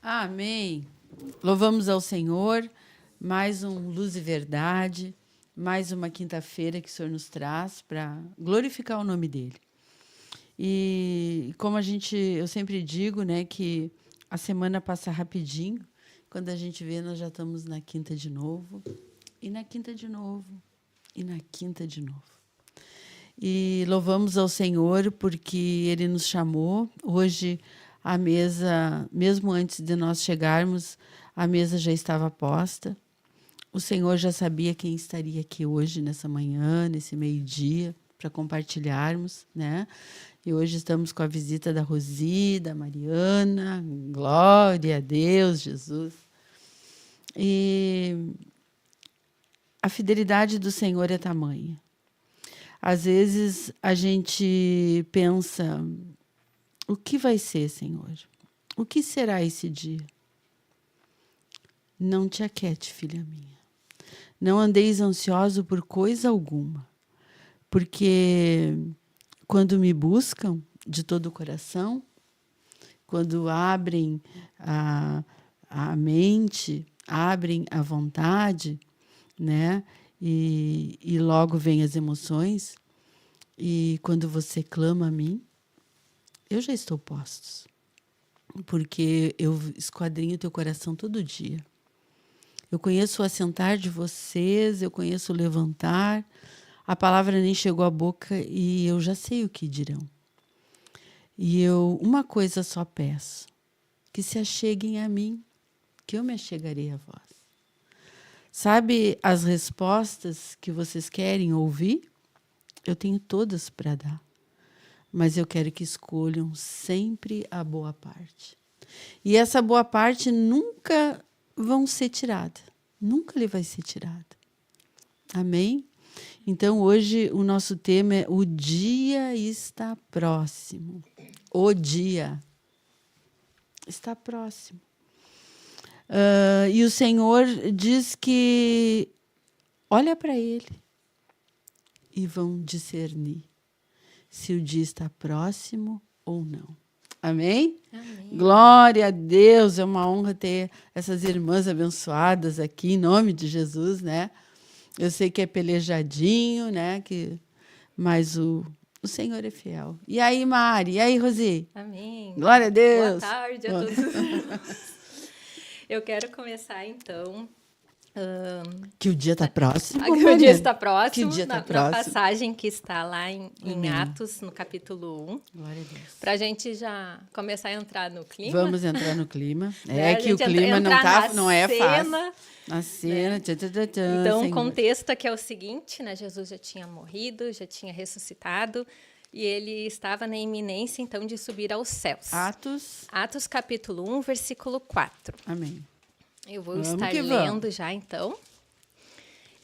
Amém. Louvamos ao Senhor, mais um Luz e Verdade, mais uma quinta-feira que o Senhor nos traz para glorificar o nome dEle. E como eu sempre digo, né, que a semana passa rapidinho, quando a gente vê, nós já estamos na quinta de novo, e na quinta de novo, e na quinta de novo. E louvamos ao Senhor porque Ele nos chamou. Hoje a mesa, mesmo antes de nós chegarmos, a mesa já estava posta. O Senhor já sabia quem estaria aqui hoje, nessa manhã, nesse meio-dia, para compartilharmos, né? E hoje estamos com a visita da Rosi, da Mariana. Glória a Deus, Jesus. E a fidelidade do Senhor é tamanha. Às vezes a gente pensa, o que vai ser, Senhor? O que será esse dia? Não te aquete, filha minha. Não andeis ansioso por coisa alguma, porque quando me buscam de todo o coração, quando abrem a mente, abrem a vontade, né? E logo vêm as emoções, e quando você clama a mim, eu já estou postos, porque eu esquadrinho teu coração todo dia. Eu conheço o assentar de vocês, eu conheço o levantar, a palavra nem chegou à boca e eu já sei o que dirão. E eu, uma coisa só peço, que se acheguem a mim, que eu me achegarei a vós. Sabe as respostas que vocês querem ouvir? Eu tenho todas para dar. Mas eu quero que escolham sempre a boa parte. E essa boa parte nunca vão ser tirada. Nunca lhe vai ser tirada. Amém? Então, hoje o nosso tema é o dia está próximo. O dia está próximo. E o Senhor diz que olha para Ele e vão discernir se o dia está próximo ou não. Amém? Amém. Glória a Deus, é uma honra ter essas irmãs abençoadas aqui, em nome de Jesus, né? Eu sei que é pelejadinho, né? Mas o Senhor é fiel. E aí, Mari? E aí, Rosi? Amém. Glória a Deus. Boa tarde a todos. Eu quero começar, então... Que o dia está próximo, que o dia Mariana. está próximo, Que o dia está na próximo. passagem que está lá em Amém. Atos, no capítulo 1. Glória a Deus. Para a gente já começar a entrar no clima. Vamos entrar no clima. Né? É que o clima não é fácil. Cena, Na cena. né? Tchan, Então, o Senhor. contexto aqui é o seguinte, né? Jesus já tinha morrido, já tinha ressuscitado, e ele estava na iminência, então, de subir aos céus. Atos capítulo 1, versículo 4. Amém. Eu vou estar lendo já, então.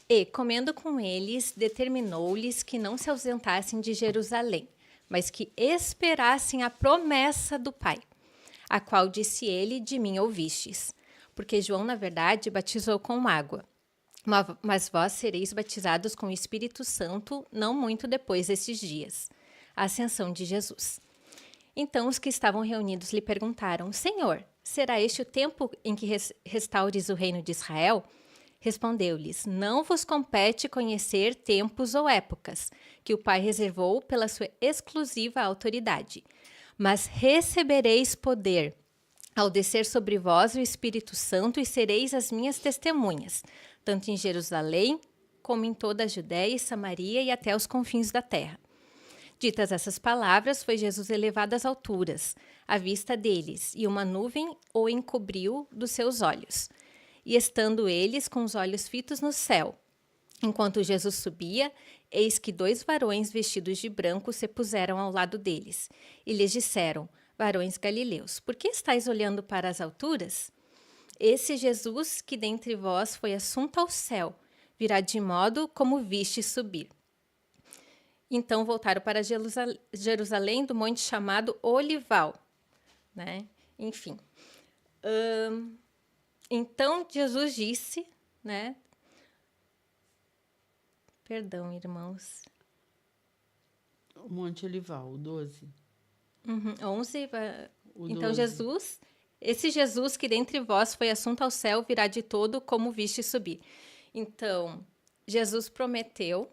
E, comendo com eles, determinou-lhes que não se ausentassem de Jerusalém, mas que esperassem a promessa do Pai, a qual disse ele, de mim ouvistes. Porque João, na verdade, batizou com água, mas vós sereis batizados com o Espírito Santo não muito depois desses dias. A ascensão de Jesus. Então os que estavam reunidos lhe perguntaram, Senhor, será este o tempo em que restaures o reino de Israel? Respondeu-lhes, não vos compete conhecer tempos ou épocas, que o Pai reservou pela sua exclusiva autoridade. Mas recebereis poder ao descer sobre vós o Espírito Santo e sereis as minhas testemunhas, tanto em Jerusalém como em toda a Judéia e Samaria e até os confins da terra. Ditas essas palavras, foi Jesus elevado às alturas, à vista deles, e uma nuvem o encobriu dos seus olhos. E estando eles com os olhos fitos no céu, enquanto Jesus subia, eis que 2 varões vestidos de branco se puseram ao lado deles, e lhes disseram, varões galileus, por que estáis olhando para as alturas? Esse Jesus, que dentre vós foi assunto ao céu, virá de modo como viste subir. Então voltaram para Jerusalém do monte chamado Olival, né? Enfim. Então Jesus disse, né? Perdão, irmãos. O Monte Olival, o 12. 11. O Então, 12. esse Jesus que dentre vós foi assunto ao céu, virá de todo como viste subir. Então, Jesus prometeu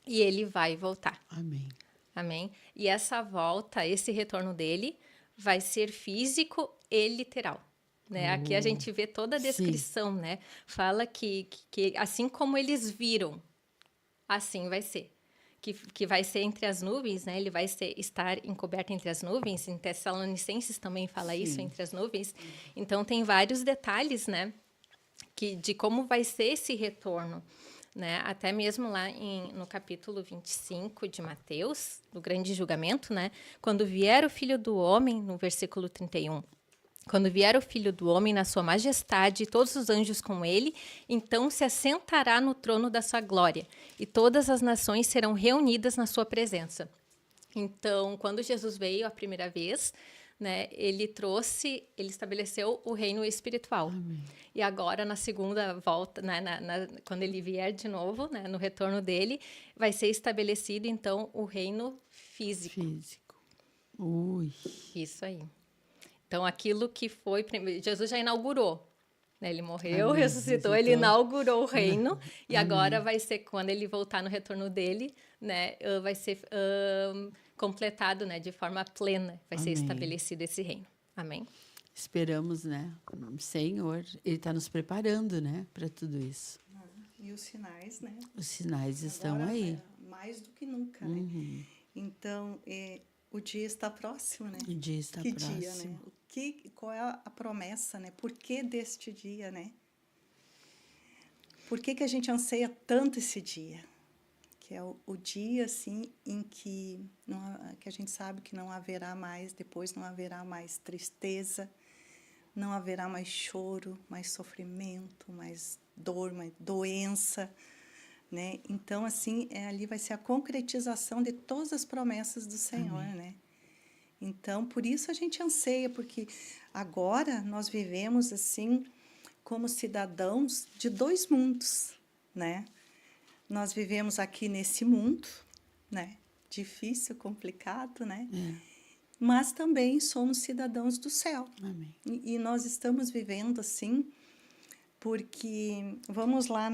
e ele vai voltar. Amém. Amém? E essa volta, esse retorno dele, vai ser físico e literal. Né? Aqui a gente vê toda a descrição, né? Fala que assim como eles viram, assim vai ser. Que vai ser entre as nuvens, né? Ele vai estar encoberto entre as nuvens. Em Tessalonicenses também fala isso, entre as nuvens. Então, tem vários detalhes, né? De como vai ser esse retorno. Né? Até mesmo lá no capítulo 25 de Mateus, do grande julgamento, né? Quando vier o Filho do Homem, no versículo 31, quando vier o Filho do Homem na sua majestade e todos os anjos com ele, então se assentará no trono da sua glória, e todas as nações serão reunidas na sua presença. Então, quando Jesus veio a primeira vez, né, ele estabeleceu o reino espiritual. Amém. E agora, na segunda volta, quando ele vier de novo, né, no retorno dele, vai ser estabelecido, então, o reino físico. Ui. Isso aí. Então, aquilo que foi... Jesus já inaugurou. Né? Ele morreu, Amém. ressuscitou, ele inaugurou o reino. E Amém. agora vai ser, quando ele voltar no retorno dele, né, vai ser completado, né, de forma plena. Vai ser estabelecido esse reino. Amém? Esperamos, né? Senhor, Ele está nos preparando, né? Para tudo isso. E os sinais, né? Os sinais estão Agora, aí. Mais do que nunca, né? Então, o dia está próximo, né? O dia está que próximo. Dia, né? Qual é a promessa, né? Por que deste dia, né? Por que a gente anseia tanto esse dia? Que é o dia, assim, em que a gente sabe que não haverá mais, depois não haverá mais tristeza, não haverá mais choro, mais sofrimento, mais dor, mais doença, né? Então, assim, ali vai ser a concretização de todas as promessas do Senhor, né? Então, por isso a gente anseia, porque agora nós vivemos, assim, como cidadãos de dois mundos, né? Nós vivemos aqui nesse mundo, né? Difícil, complicado, né? Mas também somos cidadãos do céu. Amém. E nós estamos vivendo assim, porque vamos lá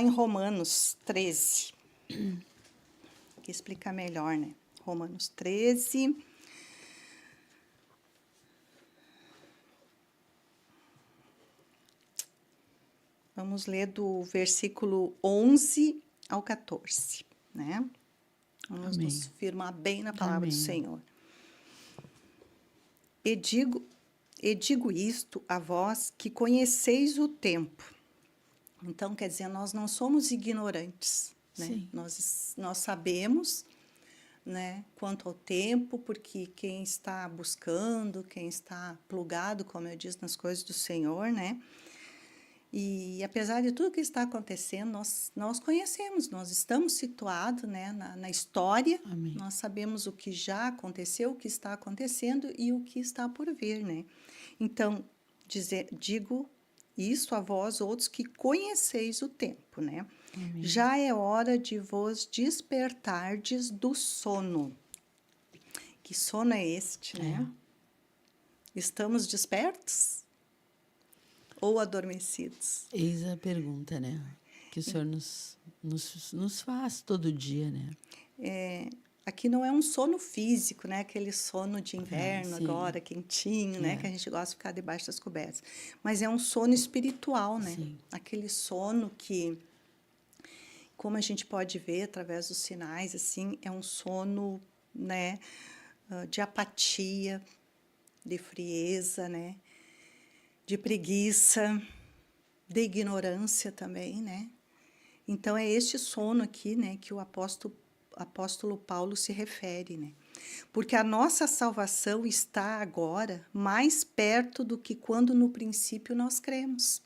em Romanos 13, que explica melhor, né? Romanos 13. Vamos ler do versículo 11 ao 14, né? Vamos nos firmar bem na palavra do Senhor. E digo isto a vós que conheceis o tempo. Então, quer dizer, nós não somos ignorantes, né? Sim. Nós sabemos, né, quanto ao tempo, porque quem está buscando, quem está plugado, como eu disse, nas coisas do Senhor, né? E apesar de tudo que está acontecendo, nós conhecemos, nós estamos situados, né, na história. Amém. Nós sabemos o que já aconteceu, o que está acontecendo e o que está por vir, né? Então, digo isso a vós outros que conheceis o tempo, né? Amém. Já é hora de vos despertardes do sono. Que sono é este, né? Estamos despertos? Ou adormecidos? Eis a pergunta, né? Que o Senhor nos faz todo dia, né? Aqui não é um sono físico, né? Aquele sono de inverno agora, quentinho, né? Que a gente gosta de ficar debaixo das cobertas. Mas é um sono espiritual, né? Sim. Aquele sono que, como a gente pode ver através dos sinais, assim, é um sono, né? De apatia, de frieza, né? De preguiça, de ignorância também, né? Então, é este sono aqui, né, que o apóstolo Paulo se refere, né? Porque a nossa salvação está agora mais perto do que quando no princípio nós cremos.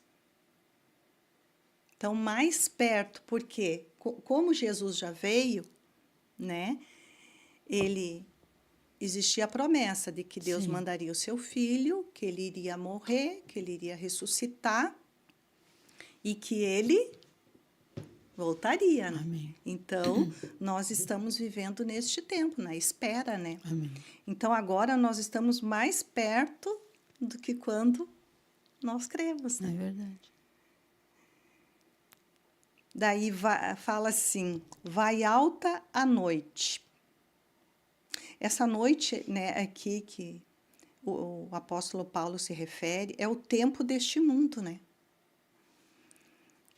Então, mais perto, porque como Jesus já veio, né, existia a promessa de que Deus mandaria o seu filho, que ele iria morrer, que ele iria ressuscitar e que ele voltaria, né? Amém. Então, nós estamos vivendo neste tempo, na espera, né? Amém. Então, agora nós estamos mais perto do que quando nós cremos, É né? verdade. Daí fala assim, vai alta a noite. Essa noite, né, aqui que o apóstolo Paulo se refere, é o tempo deste mundo, né?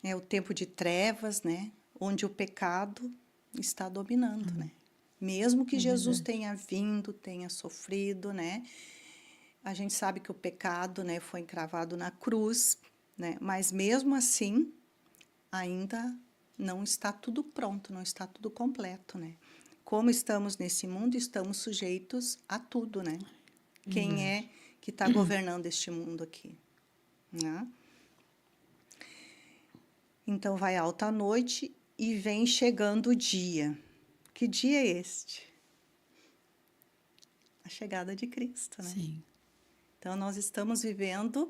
É o tempo de trevas, né? Onde o pecado está dominando, né? Mesmo que Jesus tenha vindo, tenha sofrido, né? A gente sabe que o pecado, né, foi encravado na cruz, né? Mas mesmo assim, ainda não está tudo pronto, não está tudo completo, né? Como estamos nesse mundo, estamos sujeitos a tudo, né? Quem é que está governando este mundo aqui, né? Então, vai alta a noite e vem chegando o dia. Que dia é este? A chegada de Cristo, né? Sim. Então, nós estamos vivendo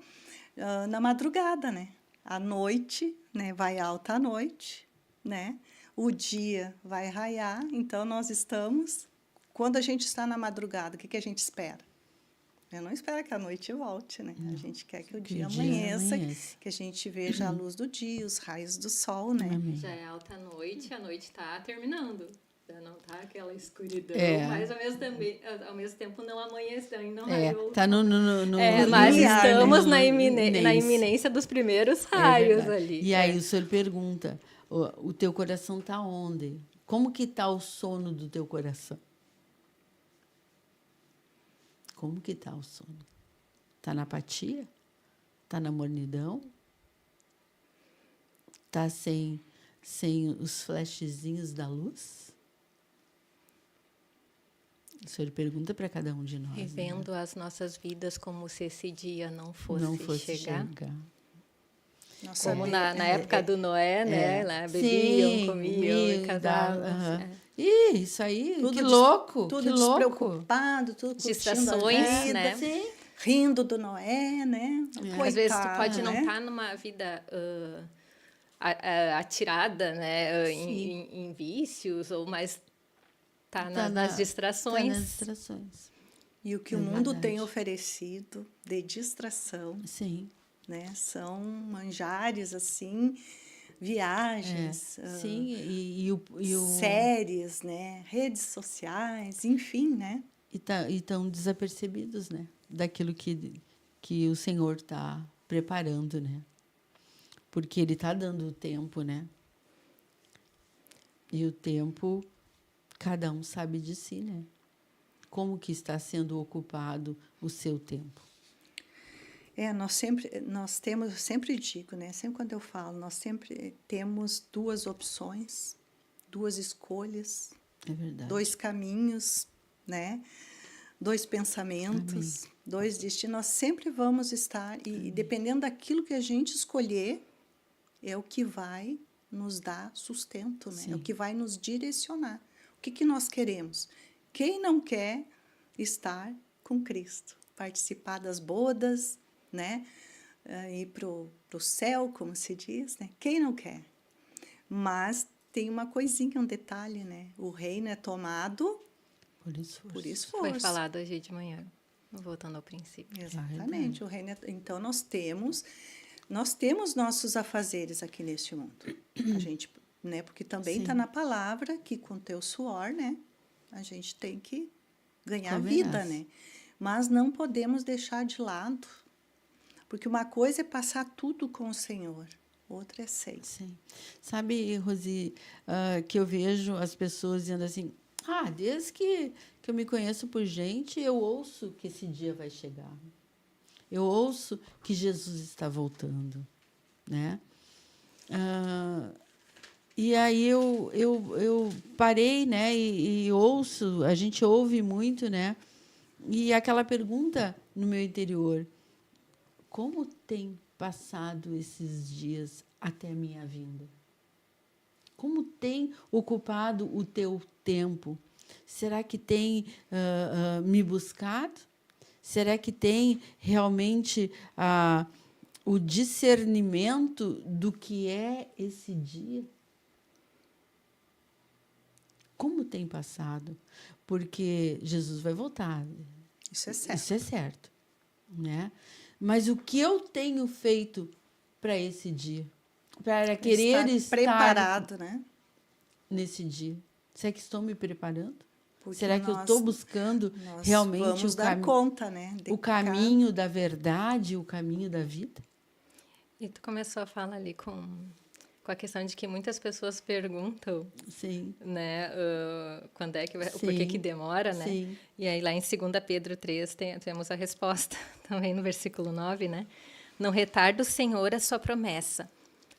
na madrugada, né? A noite, né? Vai alta a noite, né? O dia vai raiar. Então, nós estamos... Quando a gente está na madrugada, o que a gente espera? Eu não espero que a noite volte, né? Não. A gente quer que o Que dia o dia amanheça, amanheça. que a gente veja a luz do dia, os raios do sol, né? Amém. Já é alta noite, a noite está terminando. Já não tá aquela escuridão, É. mas ao mesmo tempo não amanhece, ainda não É, raiou. tá no Mas limiar, né? estamos na iminência. iminência dos primeiros É raios verdade. ali. E aí o senhor pergunta, o teu coração está onde? Como que está o sono do teu coração? Como que está o sono? Está na apatia? Está na mornidão? Está sem os flashzinhos da luz? O senhor pergunta para cada um de nós. Vivendo as nossas vidas como se esse dia não fosse, Não fosse chegar. Nossa, Como na época do Noé, né? Lá bebiam, Sim, comiam e casavam. Ih, isso aí, Tudo que louco, tudo que louco. despreocupado, tudo curtindo a Distrações, vida, né? Sim. rindo do Noé, né? Às vezes tu Coitado, pode não né? estar numa vida atirada, né? Em vícios, mas tá nas distrações. Tá nas distrações. E o que É o mundo verdade. tem oferecido de distração, Sim. né? São manjares, assim, viagens, Sim, e o séries, né? Redes sociais, enfim, né? e estão desapercebidos, né? Daquilo que o Senhor está preparando, né? Porque Ele está dando o tempo, né? E o tempo, cada um sabe de si, né? Como que está sendo ocupado o seu tempo? Nós temos, eu sempre digo, né? Sempre quando eu falo, nós sempre temos duas opções, duas escolhas, É verdade. dois caminhos, né? Dois pensamentos, dois destinos. Nós sempre vamos estar, e dependendo daquilo que a gente escolher, é o que vai nos dar sustento, né? É o que vai nos direcionar. O que nós queremos? Quem não quer estar com Cristo? Participar das bodas, né? Ir para o céu, como se diz, né? Quem não quer? Mas tem uma coisinha, um detalhe, né? O reino é tomado Por esforço. por esforço. Foi falado hoje de manhã, voltando ao princípio. Exatamente. O reino então nós temos nossos afazeres aqui neste mundo. A gente, né? Porque também está na palavra que com teu suor, né? A gente tem que ganhar vida, né? Mas não podemos deixar de lado, porque uma coisa é passar tudo com o Senhor, outra é sem. Sim. Sabe, Rosi, que eu vejo as pessoas dizendo assim, desde que eu me conheço por gente, eu ouço que esse dia vai chegar. Eu ouço que Jesus está voltando, né? E aí eu parei, né? E ouço, a gente ouve muito, né? E aquela pergunta no meu interior, como tem passado esses dias até a minha vinda? Como tem ocupado o teu tempo? Será que tem me buscado? Será que tem realmente o discernimento do que é esse dia? como tem passado, porque Jesus vai voltar. Isso é certo. Isso é certo, né? Mas o que eu tenho feito para esse dia? Para querer estar preparado, né? Nesse dia. Será que estou me preparando? Porque Será que eu estou buscando realmente vamos dar conta, né? O caminho da verdade, o caminho da vida? E tu começou a falar ali com a questão de que muitas pessoas perguntam, sim, né, quando é que vai, por que demora, né? Sim. E aí lá em 2 Pedro 3 temos a resposta, também no versículo 9, né? Não retarda o Senhor a sua promessa,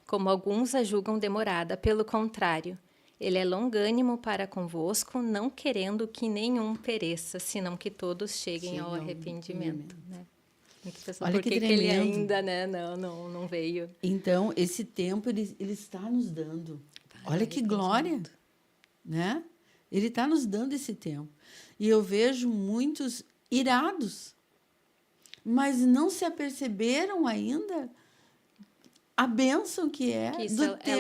como alguns a julgam demorada, pelo contrário, ele é longânimo para convosco, não querendo que nenhum pereça, senão que todos cheguem ao arrependimento, né? Olha por que ele ainda, né, não veio. Então, esse tempo ele está nos dando. Olha que glória, né? Ele está nos dando esse tempo. E eu vejo muitos irados, mas não se aperceberam ainda a bênção que é que isso do tempo,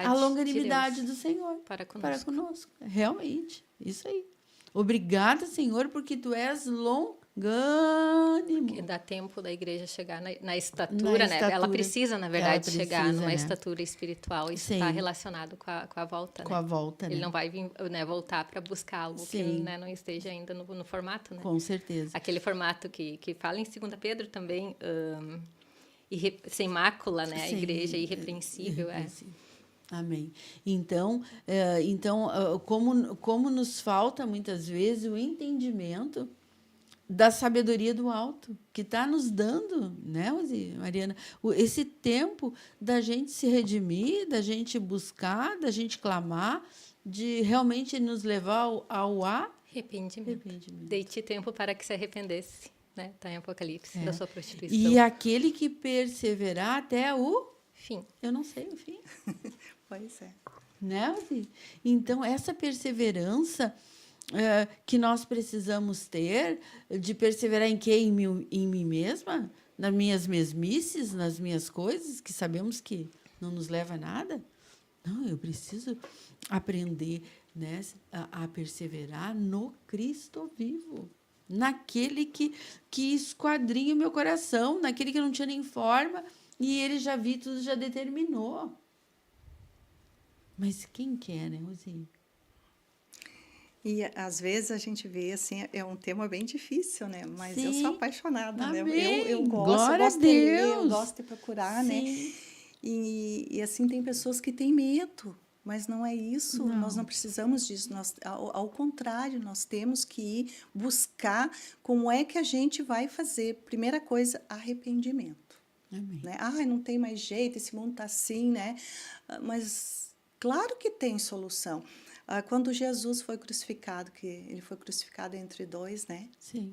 a longanimidade de do Senhor para conosco. Realmente, isso aí. Obrigada, Senhor, porque tu és longânimo. Que dá tempo da igreja chegar na estatura, né? Ela precisa, na verdade, chegar numa estatura espiritual. Isso está relacionado com a volta, com a volta, Ele não vai vir, né, voltar para buscar algo que, né, não esteja ainda no formato, né? Com certeza. Aquele formato que fala em 2 Pedro também, sem mácula, né? A igreja irrepreensível. Amém. Então, como nos falta muitas vezes o entendimento da sabedoria do alto, que está nos dando, né, Mariana, esse tempo da gente se redimir, da gente buscar, da gente clamar, de realmente nos levar ao arrependimento. Dei-te tempo para que se arrependesse, né? Está em Apocalipse, da sua prostituição. E aquele que perseverar até o fim. Eu não sei o fim. Pois é. Né? Então, essa perseverança que nós precisamos ter, de perseverar em quê? Em mim mesma? Nas minhas mesmices, nas minhas coisas, que sabemos que não nos leva a nada? Não, eu preciso aprender, né, a perseverar no Cristo vivo. Naquele que esquadrinha o meu coração, naquele que não tinha nem forma, e ele já viu tudo, já determinou. Mas quem quer, né, Rosinha? E às vezes a gente vê assim, é um tema bem difícil, né? Mas Sim. eu sou apaixonada, Amém. né? Eu gosto, Glória eu gosto a de ler, eu Deus. gosto de procurar, Sim. né? E assim tem pessoas que têm medo, mas não é isso. Não. Nós não precisamos disso. Ao contrário, nós temos que ir buscar como é que a gente vai fazer. Primeira coisa, arrependimento. Amém. Né? Não tem mais jeito, esse mundo está assim, né? Mas claro que tem solução. Quando Jesus foi crucificado, que ele foi crucificado entre dois, né? Sim.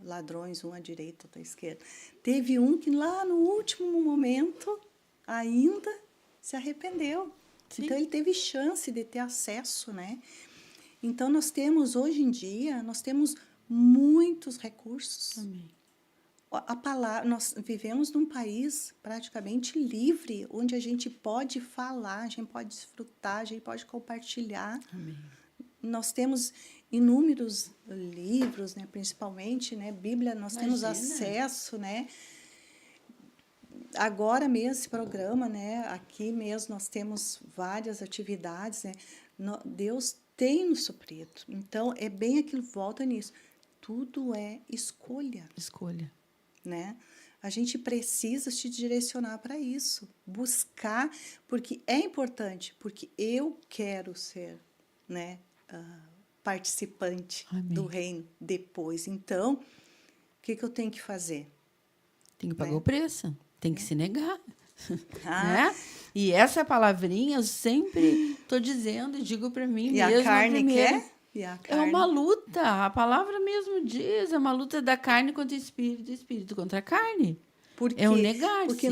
Ladrões, um à direita, outro à esquerda. Teve um que lá no último momento ainda se arrependeu. Sim. Então ele teve chance de ter acesso, né? Então nós temos hoje em dia, nós temos muitos recursos. Amém. A palavra, nós vivemos num país praticamente livre, onde a gente pode falar, a gente pode desfrutar, a gente pode compartilhar. Amém. Nós temos inúmeros livros, né, principalmente, né, Bíblia, nós temos acesso, né? Agora mesmo esse programa, né, aqui mesmo nós temos várias atividades, né? Deus tem nos suprido. Então é bem aquilo, volta nisso. Tudo é escolha. Escolha. Né? A gente precisa se direcionar para isso, buscar, porque é importante, porque eu quero ser, né, participante Amém. do reino depois. Então, o que eu tenho que fazer? Tem que pagar o preço, tem que se negar. Né? E essa palavrinha eu sempre estou dizendo e digo para mim mesma. E a carne primeiro, quer? É uma luta, a palavra mesmo diz, é uma luta da carne contra o espírito contra a carne. Porque, é um negar-se. Porque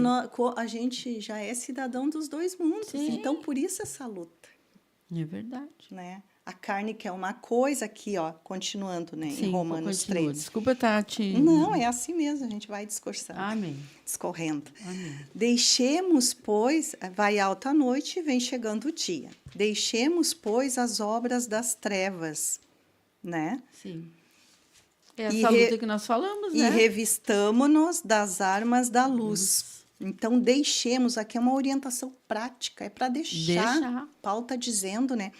a gente já é cidadão dos dois mundos, Sim. então por isso essa luta. É verdade. Né? A carne quer uma coisa aqui, ó, continuando, né, em Romanos 3. Desculpa, Tati. Não, é assim mesmo, a gente vai discursando. Amém. Discorrendo. Amém. Deixemos, pois, vai alta a noite e vem chegando o dia. Deixemos, pois, as obras das trevas, né? Sim. É essa luta que nós falamos, né? E revistamo-nos das armas da luz. Então, deixemos, aqui é uma orientação prática, é para deixar. Paulo está dizendo, né?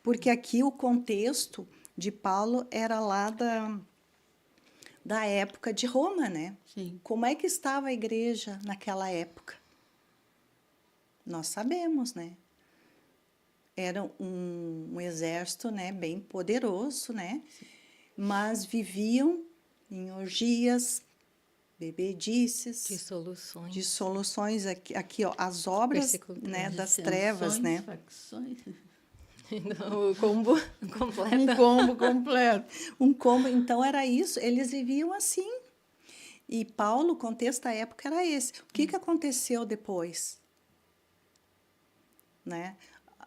Porque aqui o contexto de Paulo era lá da época de Roma, né? Sim. Como é que estava a igreja naquela época? Nós sabemos, né? Era um exército, né, bem poderoso, né? Sim. Mas viviam em orgias, bebedices, dissoluções aqui ó, as obras, né, das trevas, né? Facções. O combo completo. Um combo completo. Um combo, então era isso, eles viviam assim. E Paulo, o contexto da época era esse. O que aconteceu depois? Né?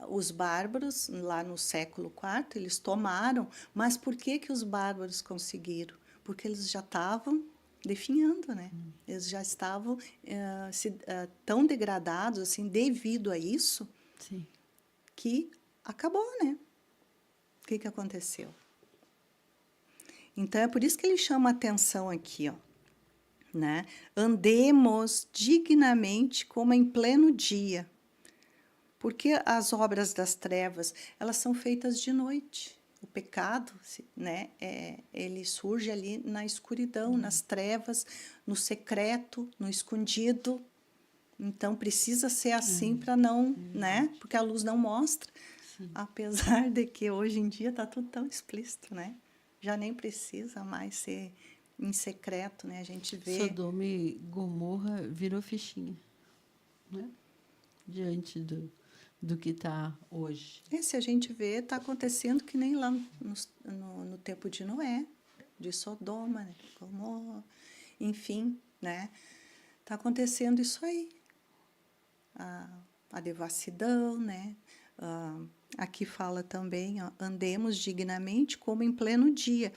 Os bárbaros, lá no século IV, eles tomaram, mas por que os bárbaros conseguiram? Porque eles já estavam definhando, né? Eles já estavam tão degradados, assim, devido a isso, sim, que acabou, né? O que aconteceu? Então, é por isso que ele chama a atenção aqui, ó, né? Andemos dignamente como em pleno dia. Porque as obras das trevas, elas são feitas de noite. O pecado, né, ele surge ali na escuridão, nas trevas, no secreto, no escondido. Então, precisa ser assim para não, né? Porque a luz não mostra. Sim. Apesar de que hoje em dia está tudo tão explícito, né? Já nem precisa mais ser em secreto, né? A gente vê... Sodoma e Gomorra virou fichinha, né? Diante do que está hoje. Se a gente vê, está acontecendo que nem lá no tempo de Noé, de Sodoma, né? Gomorra, enfim, né? Está acontecendo isso aí. A devassidão, né? Aqui fala também, ó, andemos dignamente como em pleno dia.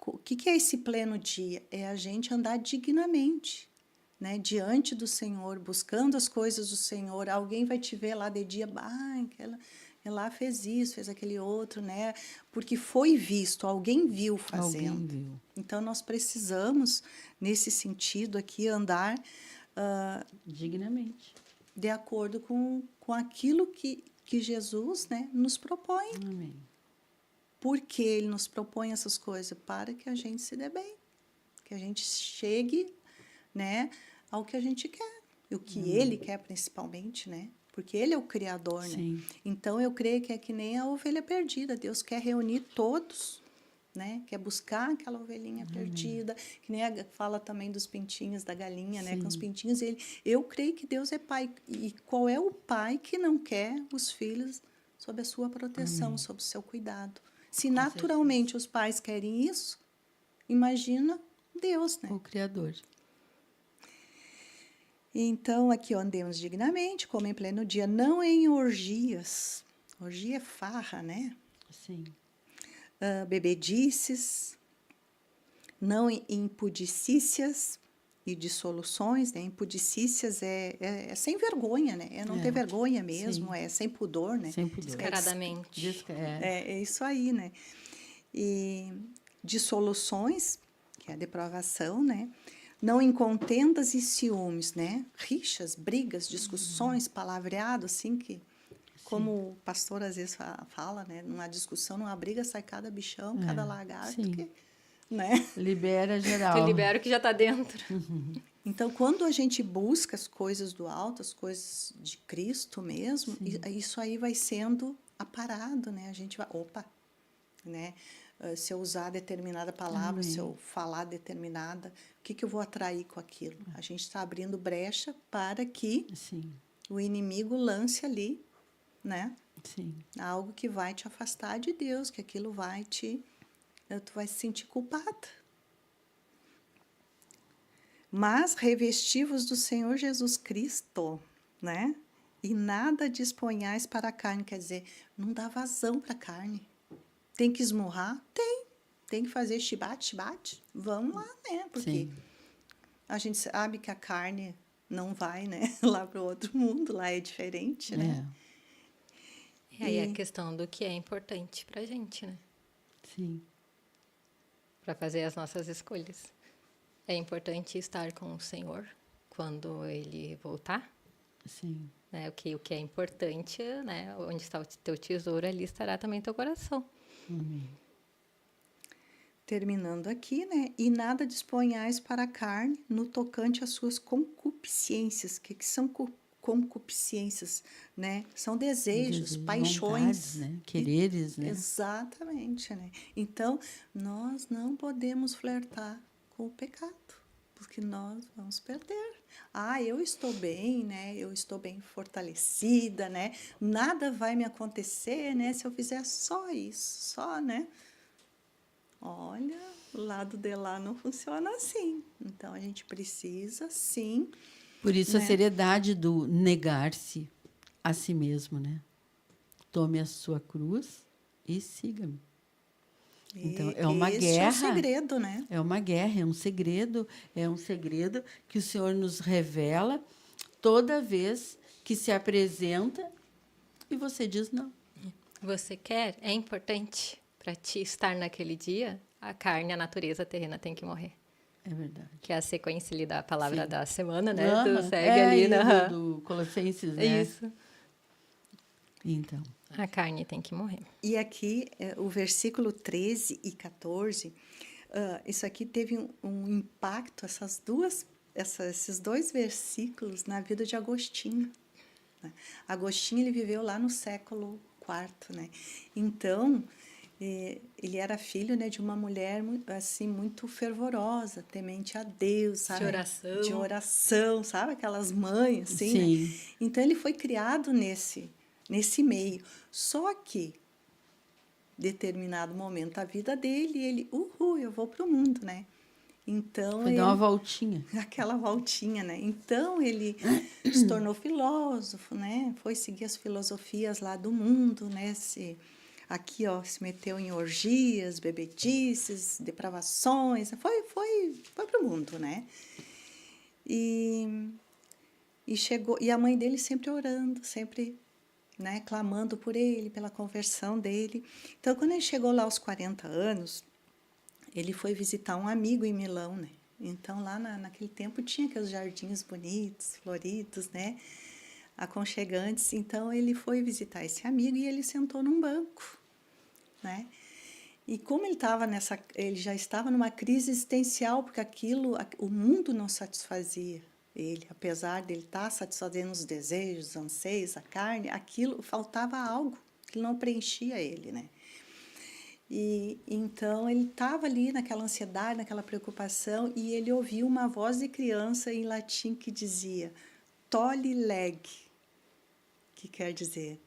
O que é esse pleno dia? É a gente andar dignamente, né, diante do Senhor, buscando as coisas do Senhor. Alguém vai te ver lá de dia, ela fez isso, fez aquele outro, né? Porque foi visto, alguém viu fazendo. Alguém viu. Então, nós precisamos, nesse sentido aqui, andar dignamente, de acordo com aquilo que Jesus, né, nos propõe. Amém. Por que Ele nos propõe essas coisas? Para que a gente se dê bem, que a gente chegue, né, ao que a gente quer, o que Ele quer principalmente, né? Porque Ele é o Criador, né? Sim. Então, eu creio que é que nem a ovelha perdida. Deus quer reunir todos, né? Quer buscar aquela ovelhinha perdida, que nem fala também dos pintinhos da galinha, né? Com os pintinhos. Eu creio que Deus é Pai. E qual é o pai que não quer os filhos sob a sua proteção, sob o seu cuidado? Se naturalmente os pais querem isso, imagina Deus, né? O Criador. Então, aqui, ó, andemos dignamente, como em pleno dia, não em orgias. Orgia é farra, né? Sim. Bebedices, não em impudicícias e dissoluções, né? Impudicícias é sem vergonha, né? É não ter vergonha mesmo, sim. É sem pudor, né? Sem pudor. Descaradamente. É isso aí, né? E dissoluções, que é a depravação, né? Não em contendas e ciúmes, né? Rixas, brigas, discussões, palavreado, assim que... Como o pastor às vezes fala, né? Numa discussão, numa briga, sai cada bichão, cada lagarto, né? Libera geral. Tu libera o que já está dentro. Então, quando a gente busca as coisas do alto, as coisas de Cristo mesmo, isso aí vai sendo aparado, né? A gente vai, né? Se eu usar determinada palavra, se eu falar determinada, o que eu vou atrair com aquilo? A gente está abrindo brecha para que o inimigo lance ali, né? Sim. Algo que vai te afastar de Deus, que aquilo vai tu vai se sentir culpada. Mas revestivos do Senhor Jesus Cristo, né? E nada disponhais para a carne, quer dizer, não dá vazão para a carne. Tem que esmurrar? Tem que fazer chibate? Vamos lá, né? Porque Sim. a gente sabe que a carne não vai, né? Lá para o outro mundo, lá é diferente, né? E aí a questão do que é importante pra gente, né? Sim. Para fazer as nossas escolhas. É importante estar com o Senhor quando Ele voltar, Sim. né? O que é importante, né? Onde está o teu tesouro, ali estará também teu coração. Amém. Terminando aqui, né? E nada disponhais para a carne no tocante às suas concupiscências. O que são concupiscências, né? São desejos, paixões. Vontades, né? Quereres, né? Exatamente, né? Então, nós não podemos flertar com o pecado, porque nós vamos perder. Eu estou bem, né? Eu estou bem fortalecida, né? Nada vai me acontecer, né? Se eu fizer só isso, só, né? Olha, o lado de lá não funciona assim. Então, a gente precisa, sim. Por isso a né? seriedade do negar-se a si mesmo, né? Tome a sua cruz e siga-me. Então, é uma Esse guerra. é o segredo, né? É uma guerra, é um segredo que o Senhor nos revela toda vez que se apresenta e você diz não. Você quer? É importante para ti estar naquele dia? A carne, a natureza terrena tem que morrer. É verdade. Que é a sequência ali da palavra Sim. da semana, né? Tu Aham. segue ali E na... do Colossenses, né? Isso. Então, A carne tem que morrer. E aqui, o versículo 13 e 14, isso aqui teve um impacto, esses dois versículos na vida de Agostinho. Né? Agostinho, ele viveu lá no século IV, né? Então, ele era filho, né, de uma mulher assim, muito fervorosa, temente a Deus, sabe? De oração. De oração, sabe? Aquelas mães, assim, sim. né? Então, ele foi criado nesse meio. Só que, determinado momento da vida dele, ele, eu vou para o mundo, né? Então, Foi dar uma voltinha. aquela voltinha, né? Então, ele se tornou filósofo, né? Foi seguir as filosofias lá do mundo, né? Aqui, ó, se meteu em orgias, bebedices, depravações, foi para o mundo, né? E chegou, e a mãe dele sempre orando, sempre, né, clamando por ele, pela conversão dele. Então, quando ele chegou lá aos 40 anos, ele foi visitar um amigo em Milão, né? Então, lá naquele tempo tinha aqueles jardins bonitos, floridos, né? Aconchegantes. Então, ele foi visitar esse amigo e ele sentou num banco, né? E como ele já estava numa crise existencial, porque o mundo não satisfazia ele, apesar dele estar satisfazendo os desejos, os anseios, a carne, aquilo faltava algo que não preenchia ele, né? E então ele estava ali naquela ansiedade, naquela preocupação, e ele ouviu uma voz de criança em latim que dizia "tolli leg", que quer dizer,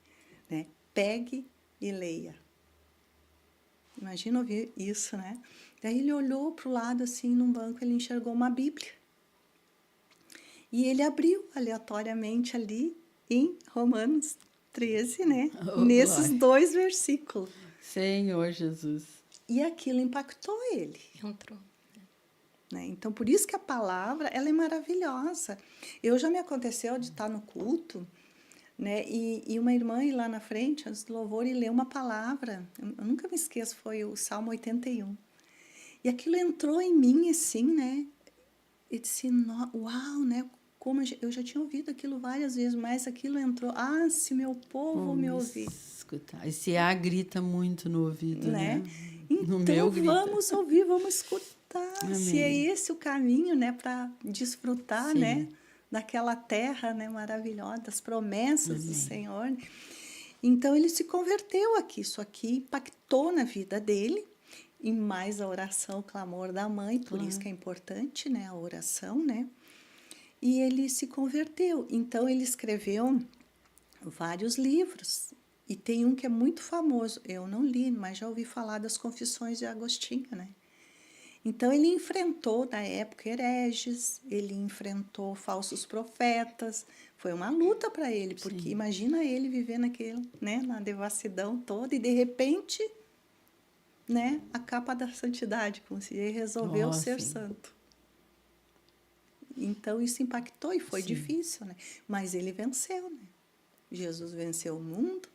né? Pegue e leia. Imagina ouvir isso, né? Daí ele olhou para o lado, assim, num banco, ele enxergou uma Bíblia. E ele abriu aleatoriamente ali em Romanos 13, né? Nesses glória. 2 versículos. Senhor Jesus. E aquilo impactou ele. Entrou. Né? Então, por isso que a palavra, ela é maravilhosa. Já me aconteceu de estar no culto, né? E uma irmã ir lá na frente, antes do louvor, e ler uma palavra. Eu nunca me esqueço, foi o Salmo 81. E aquilo entrou em mim, assim, né? E disse, uau, né? Como eu já tinha ouvido aquilo várias vezes, mas aquilo entrou. Se meu povo me ouvir. Escutar. Esse grita muito no ouvido, né? Então, No meu grita. vamos ouvir, vamos escutar. Amém. Se é esse o caminho, né? Para desfrutar, Sim. né? Daquela terra, né? Maravilhosa, das promessas Amém. do Senhor. Então, ele se converteu aqui. Isso aqui impactou na vida dele. E mais a oração, o clamor da mãe. Por isso que é importante, né? A oração, né? E ele se converteu. Então, ele escreveu vários livros. E tem um que é muito famoso. Eu não li, mas já ouvi falar das Confissões de Agostinho, né? Então, ele enfrentou, na época, hereges, ele enfrentou falsos profetas. Foi uma luta para ele, porque Sim. imagina ele viver na devassidão toda e, de repente, né, a capa da santidade, como se ele resolveu ser sim. santo. Então, isso impactou e foi Sim. difícil, né? Mas ele venceu, né? Jesus venceu o mundo,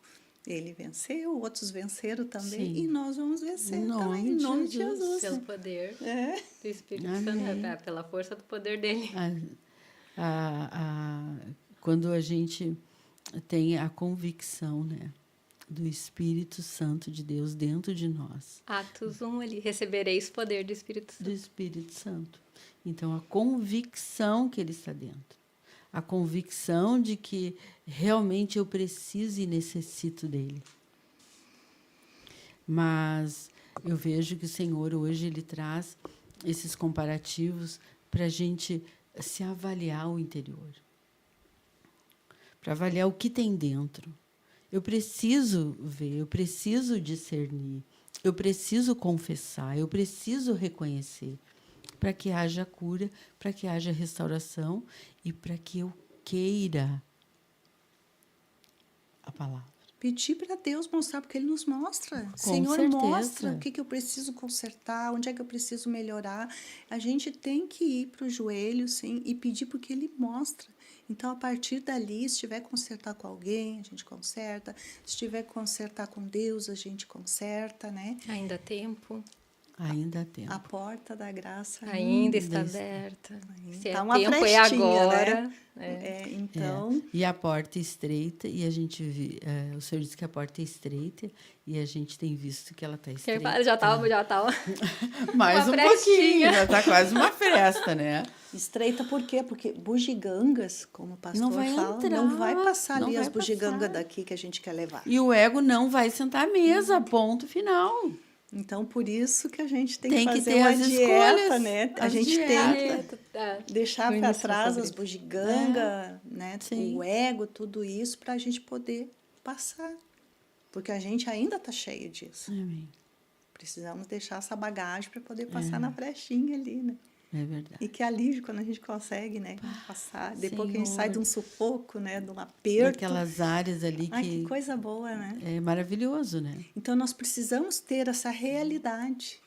ele venceu, outros venceram também, Sim. e nós vamos vencer Em nome também, em de nome de Jesus. Jesus. Pelo Né? poder É. do Espírito Amém. Santo, pela força do poder dele. Quando a gente tem a convicção, né, do Espírito Santo de Deus dentro de nós, Atos 1 ali, recebereis poder do Espírito do Santo. Espírito Santo. Então, a convicção que ele está dentro, a convicção de que realmente eu preciso e necessito dele. Mas eu vejo que o Senhor hoje ele traz esses comparativos para a gente se avaliar o interior, para avaliar o que tem dentro. Eu preciso ver, eu preciso discernir, eu preciso confessar, eu preciso reconhecer, para que haja cura, para que haja restauração e para que eu queira a palavra. Pedir para Deus mostrar, porque Ele nos mostra. Com Senhor, certeza. mostra o que eu preciso consertar, onde é que eu preciso melhorar. A gente tem que ir para o joelho, sim, e pedir porque Ele mostra. Então, a partir dali, se tiver que consertar com alguém, a gente conserta. Se tiver que consertar com Deus, a gente conserta, né? Ainda há tempo. Ainda há tempo. A porta da graça Ainda está aberta. Se é tá uma tempo, é frestinha, agora. né? Então, É. E a porta estreita, e a gente o senhor disse que a porta é estreita, e a gente tem visto que ela está estreita. Já estava. Mais uma um frestinha. pouquinho, já está quase uma fresta, né? estreita por quê? Porque bugigangas, como o pastor Não vai fala, entrar, não vai passar não ali vai as bugigangas passar. daqui que a gente quer levar. E o ego não vai sentar à mesa, ponto final. Então, por isso que a gente tem Tem que que fazer ter uma as dieta, escolhas, né? A as gente dietas. tem que deixar para trás as bugigangas, né? Sim. O ego, tudo isso, para a gente poder passar. Porque a gente ainda está cheio disso. Amém. Precisamos deixar essa bagagem para poder passar na frestinha ali, né? É verdade. E que alívio quando a gente consegue, né? Passar. Depois que a gente Senhor. sai de um sufoco, né? De um aperto. Naquelas áreas ali Ai, que coisa boa, né? é maravilhoso, né? Então, nós precisamos ter essa realidade,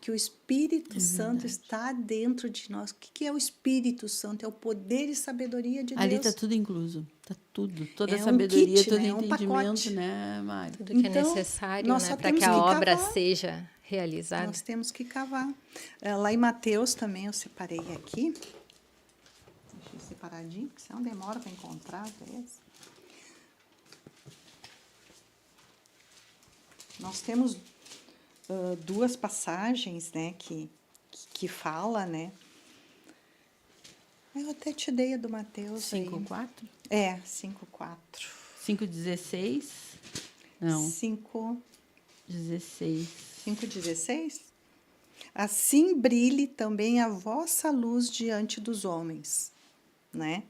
que o Espírito Santo está dentro de nós. O que é o Espírito Santo? É o poder e sabedoria de Ali Deus. está tudo incluso. Está tudo. Toda É um sabedoria, kit, todo né? É um entendimento, pacote. né, Mari? Tudo que é Então, necessário, nós né, só para que temos a que obra cavar. seja realizada. Nós temos que cavar. Lá em Mateus também eu separei aqui. Deixei separadinho, porque senão demora para encontrar às vezes. Nós temos duas passagens, né, que fala, né? Eu até te dei a do Mateus 5:4? aí. 5:4. 5:16? Não, 16. 5:16? Assim brilhe também a vossa luz diante dos homens, né?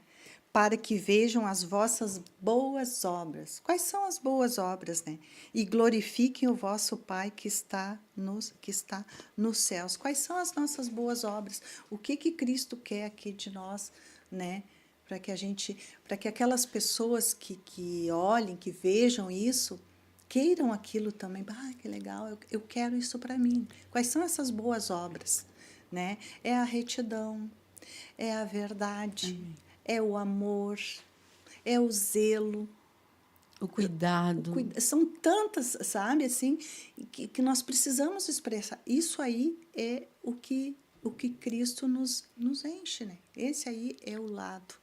Para que vejam as vossas boas obras. Quais são as boas obras, né? E glorifiquem o vosso Pai que está nos céus. Quais são as nossas boas obras? O que Cristo quer aqui de nós, né? Para que aquelas pessoas que olhem, que vejam isso, queiram aquilo também. Ah, que legal, eu quero isso para mim. Quais são essas boas obras, né? É a retidão, é a verdade, é o amor, é o zelo. O cuidado. São tantas, sabe, assim, que nós precisamos expressar. Isso aí é o que Cristo nos enche, né? Esse aí é o lado,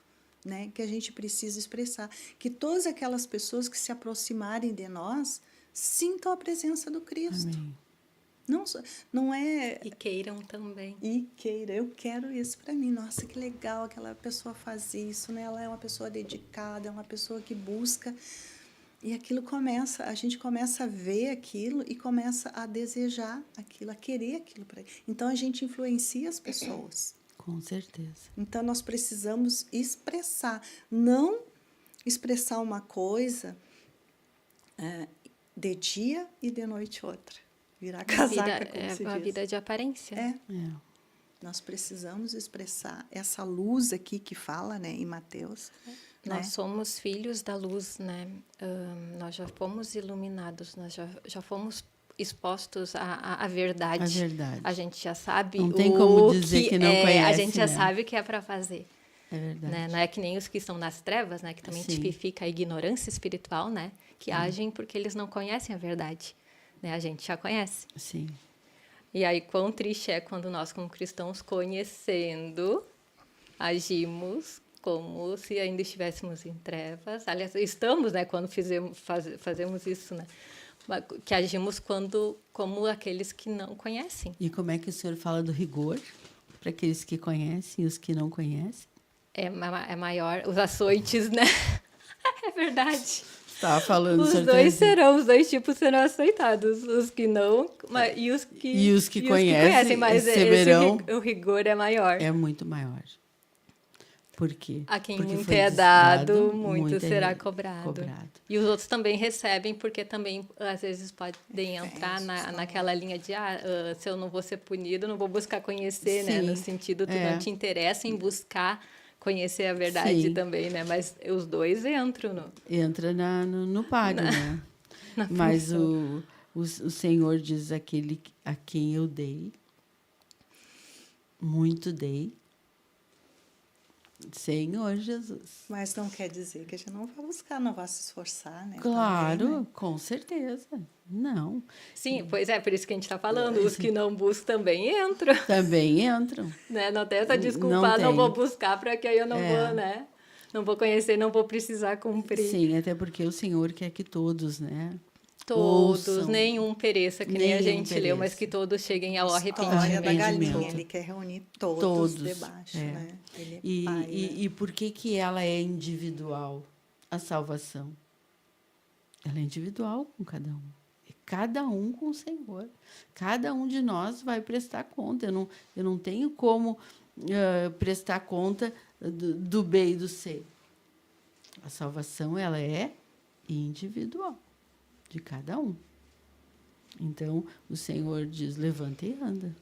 né, que a gente precisa expressar. Que todas aquelas pessoas que se aproximarem de nós sintam a presença do Cristo. Amém. Não é... E queiram também. Eu quero isso para mim. Nossa, que legal aquela pessoa faz isso, né? Ela é uma pessoa dedicada, é uma pessoa que busca. E aquilo a gente começa a ver aquilo e começa a desejar aquilo, a querer aquilo para ele. Então, a gente influencia as pessoas. Com certeza. Então, nós precisamos expressar. Não expressar uma coisa de dia e de noite outra. Virar casaca, como se diz. A vida de aparência. Nós precisamos expressar essa luz aqui que fala, né, em Mateus. Nós somos filhos da luz, né? Nós já fomos iluminados, nós já fomos expostos à verdade. A verdade. A gente já sabe não tem como dizer que não conhece, a gente já né? sabe o que é para fazer. É verdade. Né? Não é que nem os que estão nas trevas, né? Que também Sim. tipifica a ignorância espiritual, né? Que agem porque eles não conhecem a verdade. Né? A gente já conhece. Sim. E aí, quão triste é quando nós, como cristãos, conhecendo, agimos como se ainda estivéssemos em trevas. Aliás, estamos, né? Quando fazemos isso, né? Que agimos como aqueles que não conhecem. E como é que o senhor fala do rigor para aqueles que conhecem e os que não conhecem? É maior, os açoites, né? É verdade. Estava falando, Os dois tipos serão aceitados, os que não e os que conhecem, mas receberão, o rigor é maior. É muito maior. Por quê? A quem porque muito é dado, muito será cobrado. E os outros também recebem, porque também, às vezes, podem entrar naquela linha de se eu não vou ser punido, não vou buscar conhecer, né? No sentido, tu não te interessa em buscar conhecer a verdade também, né? Mas os dois entram. Entra no páreo, né? Mas o Senhor diz, aquele a quem eu dei, muito dei, Senhor Jesus. Mas não quer dizer que a gente não vai buscar, não vai se esforçar, né? Claro, também, né? Com certeza. Não. Sim, pois é, por isso que a gente está falando. Os que não buscam também entram. Também entram. Né? Não tem essa desculpa, não vou buscar para que aí eu não vou, né? Não vou conhecer, não vou precisar cumprir. Sim, até porque o Senhor quer que todos, né? Todos, ouçam, nenhum pereça, que nem a gente leu, mas que todos cheguem ao arrependimento. História da galinha, ele quer reunir todos debaixo, né? Ele é pai, né? E por que ela é individual, a salvação? Ela é individual com cada um. Cada um com o Senhor. Cada um de nós vai prestar conta. Eu não tenho como prestar conta do B e do C. A salvação, ela é individual, de cada um. Então, o Senhor diz, levanta e anda.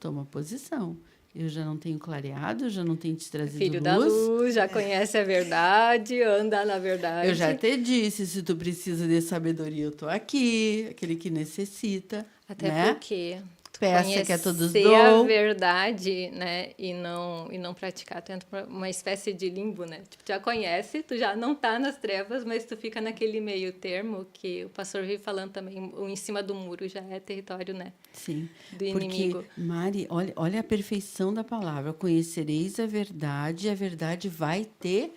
Toma posição. Eu já não tenho clareado, já não tenho te trazido Filho luz. da luz, já conhece a verdade, anda na verdade. Eu já te disse, se tu precisa de sabedoria, eu estou aqui, aquele que necessita. Até né? porque peça que a todos dou. Conhecer a verdade, né, e não praticar, tu entra uma espécie de limbo, né? Tipo, tu já conhece, tu já não tá nas trevas, mas tu fica naquele meio termo que o pastor vive falando também, o em cima do muro já é território, né? Sim. Do inimigo. Porque, Mari, olha a perfeição da palavra. Conhecereis a verdade e a verdade vai te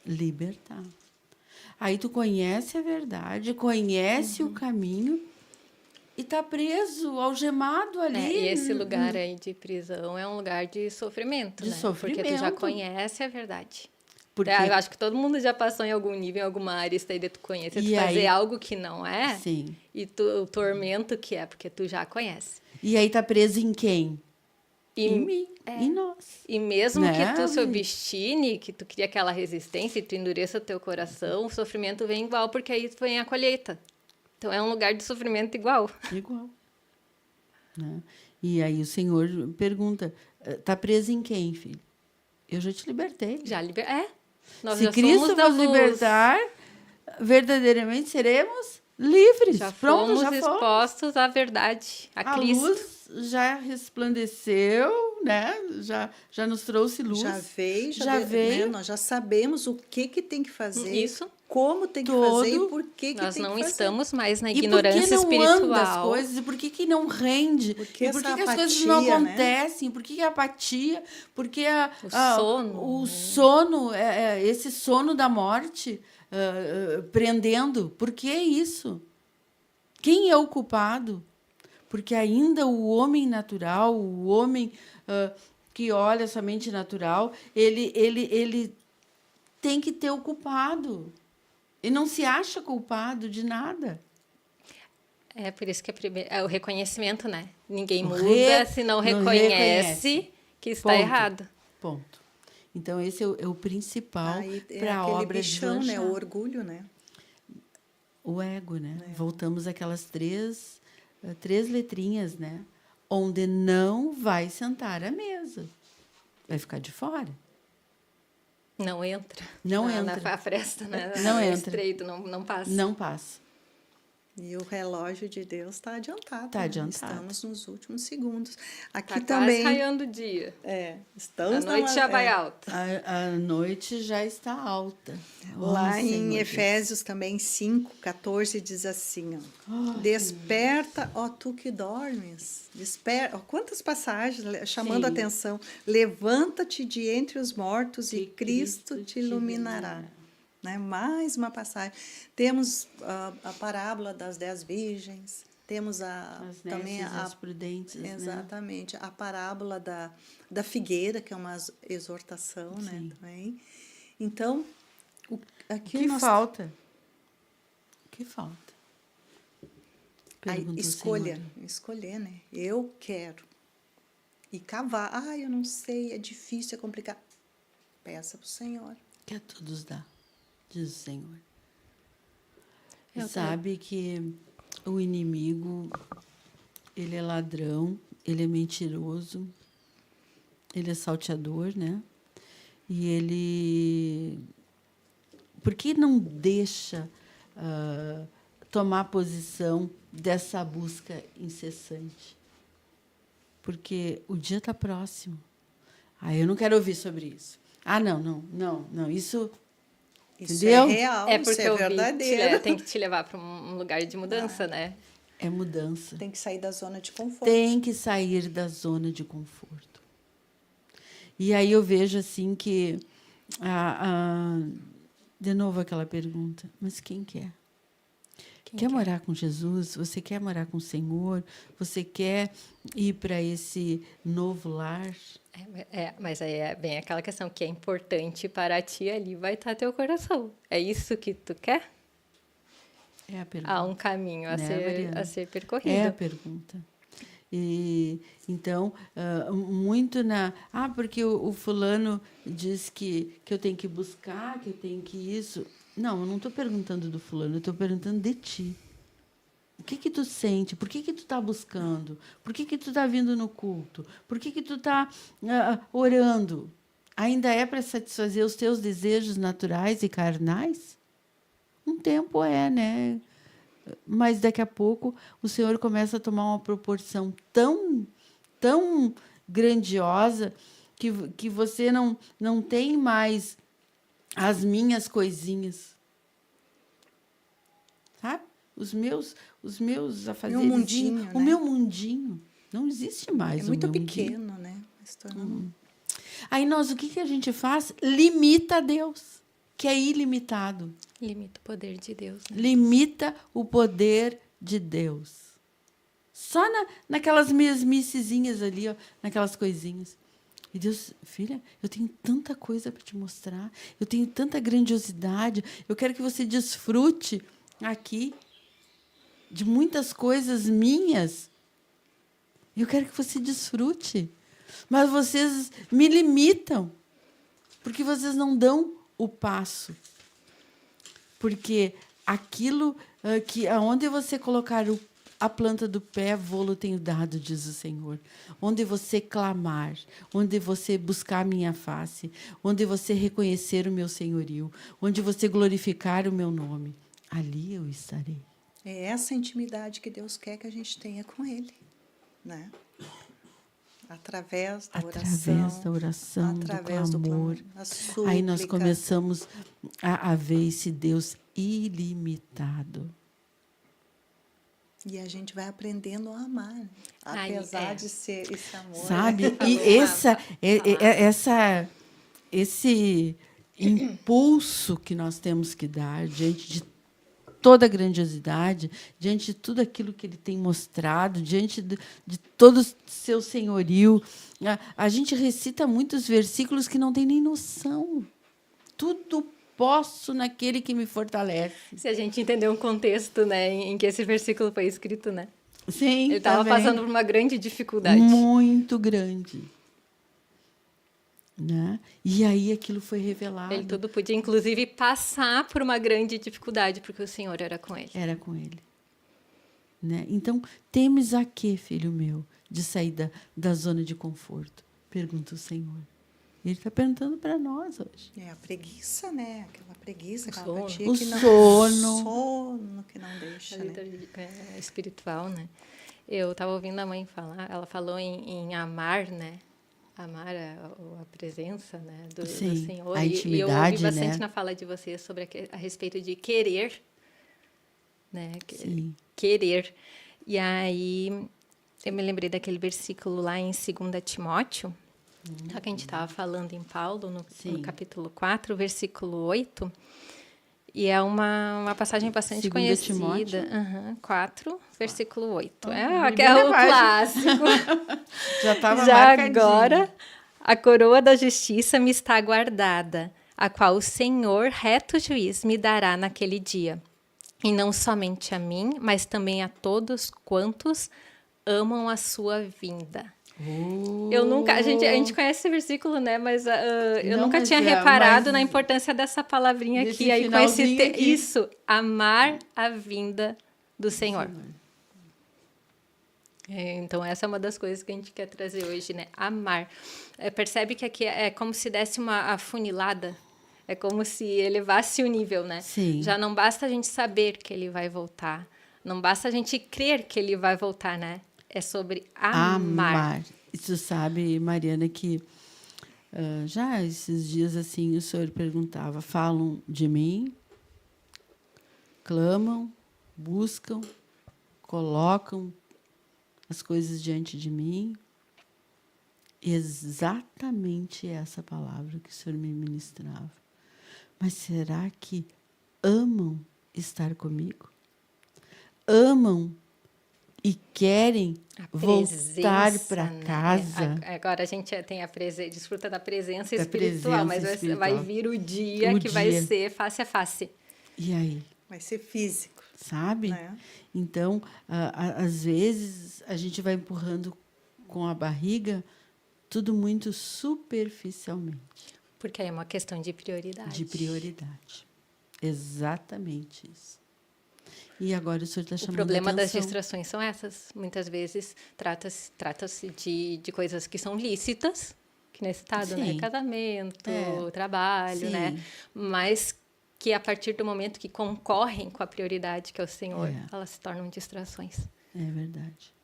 libertar. Aí tu conhece a verdade, conhece o caminho e tá preso, algemado ali. E esse lugar aí de prisão é um lugar de sofrimento, de né? sofrimento. Porque tu já conhece a verdade. Porque... eu acho que todo mundo já passou em algum nível, em alguma área, isso daí de tu conhecer, tu fazer algo que não é. Sim. E o tormento que é, porque tu já conhece. E aí tá preso em quem? Em mim, em nós. E mesmo que tu se obstine, que tu cria aquela resistência e tu endureça o teu coração, o sofrimento vem igual, porque aí vem a colheita. Então, é um lugar de sofrimento igual. Igual. Né? E aí o Senhor pergunta, tá preso em quem, filho? Eu já te libertei. Nós Se já Cristo somos da nos luz. Libertar, verdadeiramente seremos livres. Já Pronto, fomos já expostos à verdade, a Cristo. A luz já resplandeceu, né? Já nos trouxe luz. Já veio. Né? Nós já sabemos o que tem que fazer. Isso. Como tem que fazer e por que tem que fazer. Nós não estamos mais na ignorância espiritual. E por que não anda as coisas? E por que não rende? Por que as apatia, coisas não acontecem? Né? Por que a apatia? Por que o sono, esse sono da morte prendendo? Por que isso? Quem é o culpado? Porque ainda o homem natural, o homem que olha somente natural, ele tem que ter o culpado. E não se acha culpado de nada. É por isso que é o reconhecimento, né? Ninguém muda se não reconhece que está errado. Ponto. Então, esse é o principal para a obra bichão, né? O orgulho, né? O ego, né? Voltamos àquelas três letrinhas, né? Onde não vai sentar à mesa. Vai ficar de fora. Não entra. Não entra. Na fresta, né? Não entra. Estreito, não passa. Não passa. E o relógio de Deus está adiantado. Está adiantado. Estamos nos últimos segundos. Aqui Tá também. quase raiando o dia. Estamos A noite já vai alta. A noite já está alta. Lá em Senhor Efésios também 5:14 diz assim, ó, desperta, ó tu que dormes. Desperta. Ó, quantas passagens chamando a atenção. Levanta-te de entre os mortos e Cristo te iluminará. Né? Mais uma passagem. Temos a parábola das 10 virgens, temos também as prudentes, exatamente, né? A parábola da figueira, que é uma exortação, né? Também. Então, aqui que falta? O que falta? Escolher, né? Eu quero. E cavar. Eu não sei, é difícil, é complicado. Peça para o Senhor. Que a todos dá, diz o Senhor. Sabe que o inimigo, ele é ladrão, ele é mentiroso, ele é salteador, né? E ele... Por que não deixa tomar posição dessa busca incessante? Porque o dia está próximo. Eu não quero ouvir sobre isso. Não, isso... Entendeu? É real, porque isso é verdadeiro. Tem que te levar para um lugar de mudança, né? É mudança. Tem que sair da zona de conforto. Tem que sair da zona de conforto. E aí eu vejo assim que... de novo aquela pergunta, mas quem quer? Quer morar com Jesus? Você quer morar com o Senhor? Você quer ir para esse novo lar? Mas aí é bem aquela questão que é importante para ti, ali vai estar teu coração. É isso que tu quer? É a pergunta. Há um caminho a ser percorrido. É a pergunta. E, então, muito na... porque o fulano diz que eu tenho que buscar, que eu tenho que isso... Não, eu não estou perguntando do fulano, eu estou perguntando de ti. O que tu sente? Por que tu está buscando? Por que tu está vindo no culto? Por que tu está orando? Ainda é para satisfazer os teus desejos naturais e carnais? Um tempo né? Mas daqui a pouco o Senhor começa a tomar uma proporção tão grandiosa que você não tem mais as minhas coisinhas. Sabe? Os meus afazeres. O meu mundinho. Não existe mais. É muito pequeno, né? Aí o que a gente faz? Limita a Deus, que é ilimitado. Limita o poder de Deus. Né? Limita o poder de Deus. Só naquelas mesmicezinhas ali, ó, naquelas coisinhas. E Deus, filha, eu tenho tanta coisa para te mostrar, eu tenho tanta grandiosidade, eu quero que você desfrute aqui de muitas coisas minhas. Eu quero que você desfrute. Mas vocês me limitam, porque vocês não dão o passo. Porque aquilo aonde você colocar a planta do pé, vou-lo tenho dado, diz o Senhor. Onde você clamar, onde você buscar a minha face, onde você reconhecer o meu senhorio, onde você glorificar o meu nome, ali eu estarei. É essa intimidade que Deus quer que a gente tenha com Ele, né? Através da oração, através do clamor. Aí nós começamos a ver esse Deus ilimitado. E a gente vai aprendendo a amar, apesar de ser esse amor. Sabe? E esse impulso que nós temos que dar diante de toda a grandiosidade, diante de tudo aquilo que Ele tem mostrado, diante de todo o seu senhorio. A gente recita muitos versículos que não tem nem noção. Tudo posso naquele que me fortalece. Se a gente entender um contexto, né, em que esse versículo foi escrito, né? Sim, ele estava passando por uma grande dificuldade. Muito grande. Né? E aí aquilo foi revelado. Ele tudo podia, inclusive, passar por uma grande dificuldade, porque o Senhor era com ele. Era com ele. Né? Então, temes a quê, filho meu, de sair da zona de conforto? Pergunta o Senhor. Ele está perguntando para nós hoje. É a preguiça, né? Aquela preguiça, aquela sono. apatia O que não... sono. Sono que não deixa. Gaúcha, A vida espiritual, né? Eu estava ouvindo a mãe falar, ela falou em amar, né? Amar a presença, né, do Senhor. A intimidade, e eu ouvi bastante, né? na fala de vocês sobre a respeito de querer, né? Sim. Querer. E aí eu me lembrei daquele versículo lá em 2 Timóteo, já que a gente estava falando em Paulo, no capítulo 4, versículo 8. E é uma passagem bastante 2 conhecida. Timóteo? 4, versículo 8. Bem É o levagem. clássico. Já estava Já marcadinho. agora, a coroa da justiça me está guardada, a qual o Senhor, reto juiz, me dará naquele dia. E não somente a mim, mas também a todos quantos amam a sua vinda. Eu nunca, a gente conhece esse versículo, né? Mas eu Não, nunca mas tinha reparado mas na importância dessa palavrinha desse aqui. Aí com esse finalzinho aqui. isso, amar a vinda do Senhor. Então, essa é uma das coisas que a gente quer trazer hoje, né? Amar. Percebe que aqui é como se desse uma afunilada. É como se elevasse o nível, né? Sim. Já não basta a gente saber que ele vai voltar. Não basta a gente crer que ele vai voltar, né? É sobre amar. E tu sabe, Mariana, que já esses dias assim o Senhor perguntava, falam de mim, clamam, buscam, colocam as coisas diante de mim. Exatamente essa palavra que o Senhor me ministrava. Mas será que amam estar comigo? Amam e querem voltar para casa? Agora a gente tem desfruta da presença Da espiritual, mas espiritual. vai vir o dia que vai ser face a face. E aí? Vai ser físico. Sabe? Né? Então, às vezes, a gente vai empurrando com a barriga tudo muito superficialmente. Porque é uma questão de prioridade. De prioridade. Exatamente isso. E agora o senhor está chamando a atenção. O problema das distrações são essas. Muitas vezes trata-se de coisas que são lícitas, que nesse estado, né? Casamento, trabalho, né? Mas que a partir do momento que concorrem com a prioridade que é o Senhor, elas se tornam distrações. É verdade.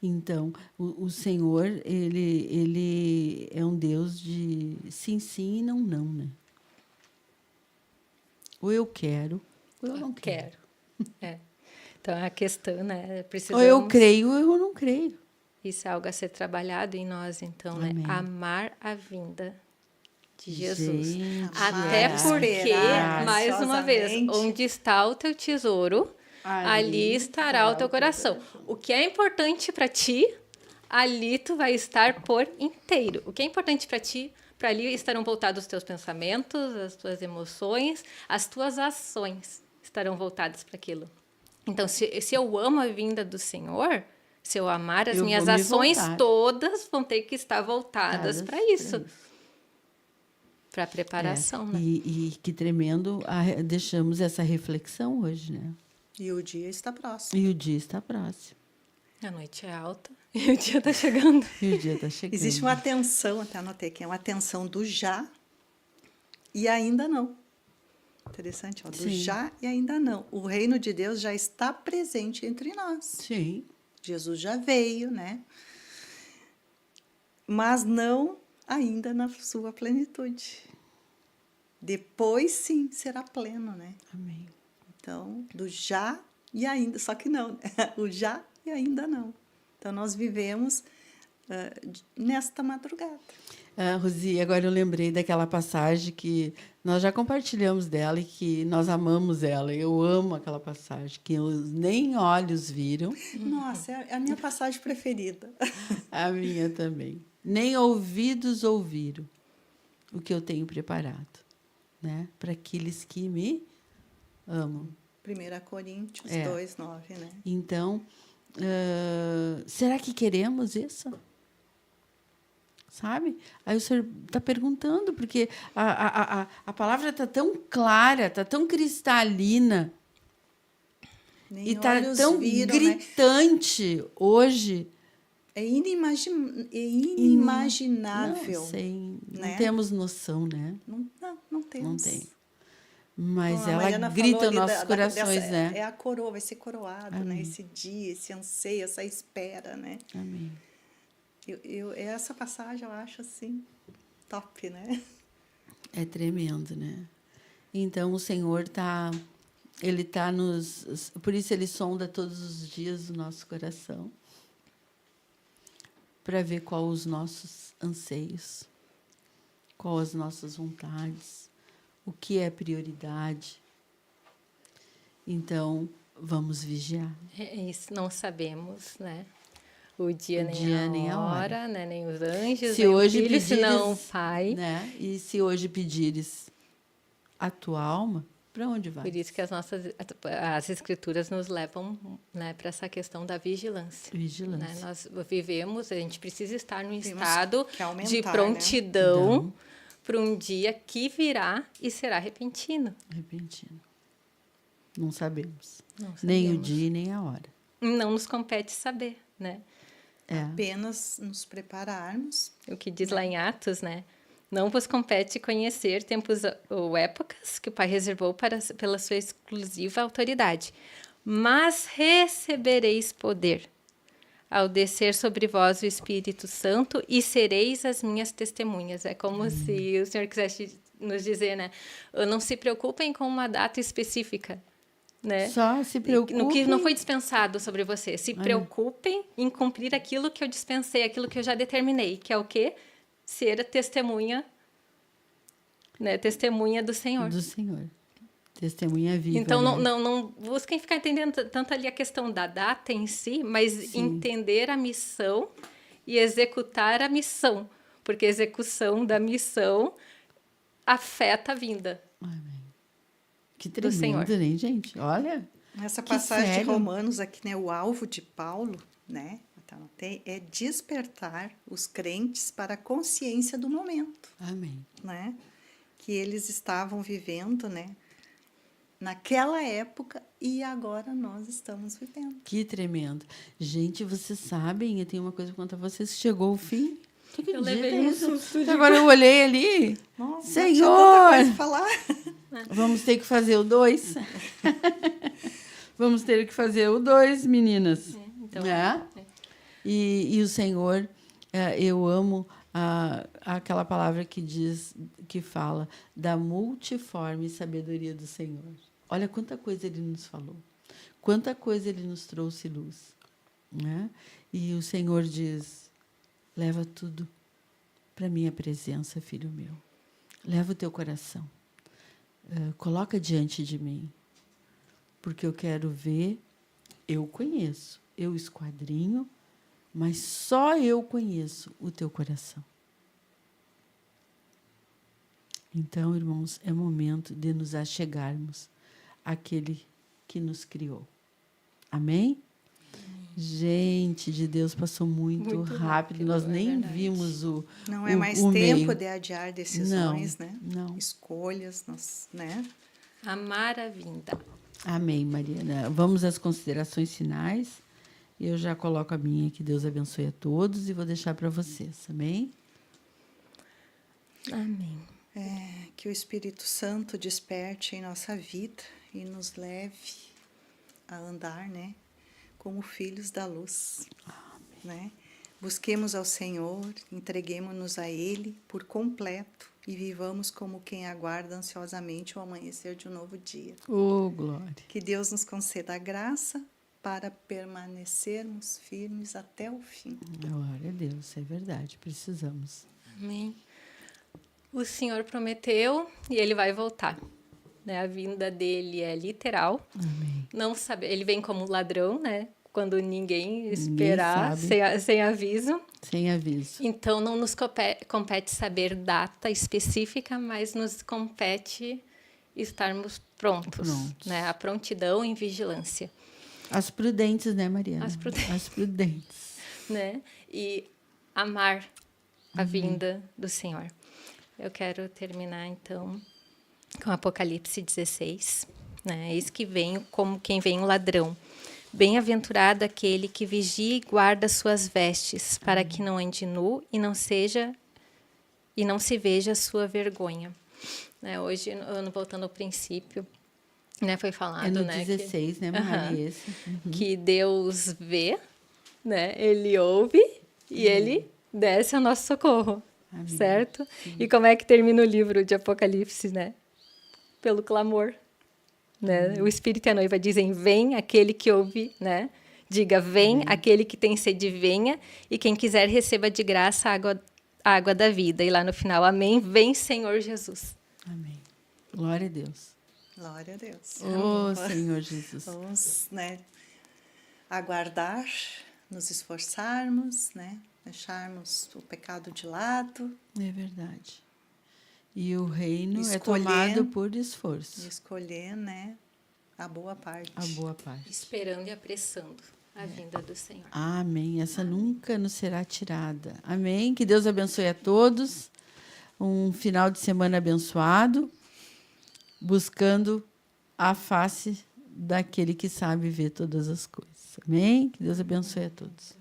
Então, o Senhor, ele é um Deus de sim, sim e não, não, né? Ou eu quero, ou eu não quero. Então, a questão, né? Ou eu creio, ou eu não creio. Isso é algo a ser trabalhado em nós, então, né? Amar a vinda de Jesus. Gente, até porque, mais uma vez, onde está o teu tesouro, ali estará o teu coração. O que é importante para ti, ali tu vai estar por inteiro. O que é importante para ti, para ali estarão voltados os teus pensamentos, as tuas emoções, as tuas ações estarão voltadas para aquilo. Então, se eu amo a vinda do Senhor, se eu amar, as minhas ações todas vão ter que estar voltadas para isso. Para a preparação, né? E que tremendo, deixamos essa reflexão hoje, né? E o dia está próximo. E o dia está próximo. A noite é alta e o dia está chegando. E o dia está chegando. Existe uma tensão, até anotei que é uma tensão do já e ainda não. Interessante, ó, do já e ainda não. O reino de Deus já está presente entre nós. Sim. Jesus já veio, né? Mas não ainda na sua plenitude. Depois, sim, será pleno, né? Amém. Então, do já e ainda, só que não, o já e ainda não. Então, nós vivemos nesta madrugada. Rosi, agora eu lembrei daquela passagem que nós já compartilhamos dela e que nós amamos ela. Eu amo aquela passagem, que nem olhos viram. Nossa, é a minha passagem preferida. A minha também. Nem ouvidos ouviram o que eu tenho preparado, né? Para aqueles que me amam. 1 Coríntios 2:9, né? Então, será que queremos isso? Sabe? Aí o senhor está perguntando, porque a palavra está tão clara, está tão cristalina, Nem e está tão viram, gritante, né? Hoje. É inimaginável. Não sei, né? não temos noção, né? Não temos. Não tem. Mas a ela Mariana grita falou nos ali nossos corações, né? É a coroa, vai ser coroado, né? Amém. Esse dia, esse anseio, essa espera, né? Amém. Essa passagem eu acho assim, top, né? É tremendo, né? Então, o Senhor Ele está nos... Por isso, Ele sonda todos os dias o nosso coração, para ver qual os nossos anseios, qual as nossas vontades, o que é prioridade. Então, vamos vigiar. É isso, não sabemos, né? O dia, Nem a hora. né? Nem os anjos, Se nem hoje o filho, pedires, senão o pai. né? E se hoje pedires a tua alma, para onde vai? Por isso que as escrituras nos levam, né, para essa questão da vigilância. Vigilância. Né? Nós vivemos, a gente precisa estar num Temos estado que aumentar, de né? prontidão para um dia que virá e será repentino. Repentino. Não sabemos. Não Nem o sabemos. dia e nem a hora. Não nos compete saber, né? É. Apenas nos prepararmos. O que diz lá em Atos, né? Não vos compete conhecer tempos ou épocas que o Pai reservou pela sua exclusiva autoridade, mas recebereis poder ao descer sobre vós o Espírito Santo e sereis as minhas testemunhas. É como se o Senhor quisesse nos dizer, né? Não se preocupem com uma data específica, né? Só se preocupem. No que não foi dispensado sobre você. Se preocupem em cumprir aquilo que eu dispensei, aquilo que eu já determinei, que é o quê? Ser a testemunha, né? Testemunha do Senhor. Do Senhor. Testemunha viva. Então, né? não busquem ficar entendendo tanto ali a questão da data em si, mas entender a missão e executar a missão. Porque a execução da missão afeta a vinda. Amém. Que do tremendo, Senhor. né, gente? Olha. Nessa Que passagem de sério? Romanos aqui, né? O alvo de Paulo, né? É despertar os crentes para a consciência do momento, Amém. né? Que eles estavam vivendo, né? Naquela época e agora nós estamos vivendo. Que tremendo. Gente, vocês sabem, eu tenho uma coisa para contar a vocês. Chegou o fim. Tu acredita Eu levei um isso? susto de- Agora eu olhei ali. Nossa, Senhor! tinha tanta coisa pra falar. Vamos ter que fazer o 2. Vamos ter que fazer o 2, meninas. Então, né? E o Senhor, eu amo aquela palavra que diz, que fala da multiforme sabedoria do Senhor. Olha quanta coisa Ele nos falou, quanta coisa Ele nos trouxe luz, né? E o Senhor diz: leva tudo para minha presença, filho meu. Leva o teu coração, coloca diante de mim, porque eu quero ver. Eu conheço, eu esquadrinho, mas só eu conheço o teu coração. Então, irmãos, é momento de nos achegarmos àquele que nos criou. Amém? Gente de Deus, passou muito rápido. Nós nem verdade. vimos o Não é mais o tempo meio. de adiar decisões, Não, né? não. Escolhas, né? amar a vinda. Amém, Mariana. Vamos às considerações finais. Eu já coloco a minha, que Deus abençoe a todos, e vou deixar para vocês. Amém? Amém. Que o Espírito Santo desperte em nossa vida e nos leve a andar, né? Como filhos da luz, né? Busquemos ao Senhor, entreguemos-nos a Ele por completo e vivamos como quem aguarda ansiosamente o amanhecer de um novo dia. Oh, glória. Que Deus nos conceda a graça para permanecermos firmes até o fim. Glória a Deus, é verdade, precisamos. Amém. O Senhor prometeu e Ele vai voltar. Né? A vinda dele é literal. Amém. Não sabe, ele vem como ladrão, né? Quando ninguém esperar, sabe. sem aviso. Sem aviso. Então, não nos compete saber data específica, mas nos compete estarmos prontos. Né? A prontidão em vigilância. As prudentes, né, Mariana? As prudentes. As prudentes. Né? E amar a vinda do Senhor. Eu quero terminar, então, com Apocalipse 16. Né? Eis que venho como quem vem o ladrão. Bem-aventurado aquele que vigia e guarda suas vestes, para que não ande nu e não se veja a sua vergonha. Né? Hoje, voltando ao princípio, né, foi falado, É no né, 16, né, Mari? Esse. que Deus vê, né? Ele ouve e ele desce ao nosso socorro, Amém. certo? E como é que termina o livro de Apocalipse, né? Pelo clamor, né? O Espírito e a noiva dizem: vem aquele que ouve, né? Diga: vem aquele que tem sede, venha, e quem quiser receba de graça a água da vida. E lá no final, amém, vem Senhor Jesus. Amém. Glória a Deus. Glória a Deus. Oh, Senhor Jesus. Vamos, né, aguardar, nos esforçarmos, né, deixarmos o pecado de lado. É verdade. E o reino é Escolher. tomado por esforço. Escolher, né, a boa parte. A boa parte. Esperando e apressando a vinda do Senhor. Amém. Essa nunca nos será tirada. Amém. Que Deus abençoe a todos. Um final de semana abençoado, buscando a face daquele que sabe ver todas as coisas. Amém. Que Deus abençoe a todos.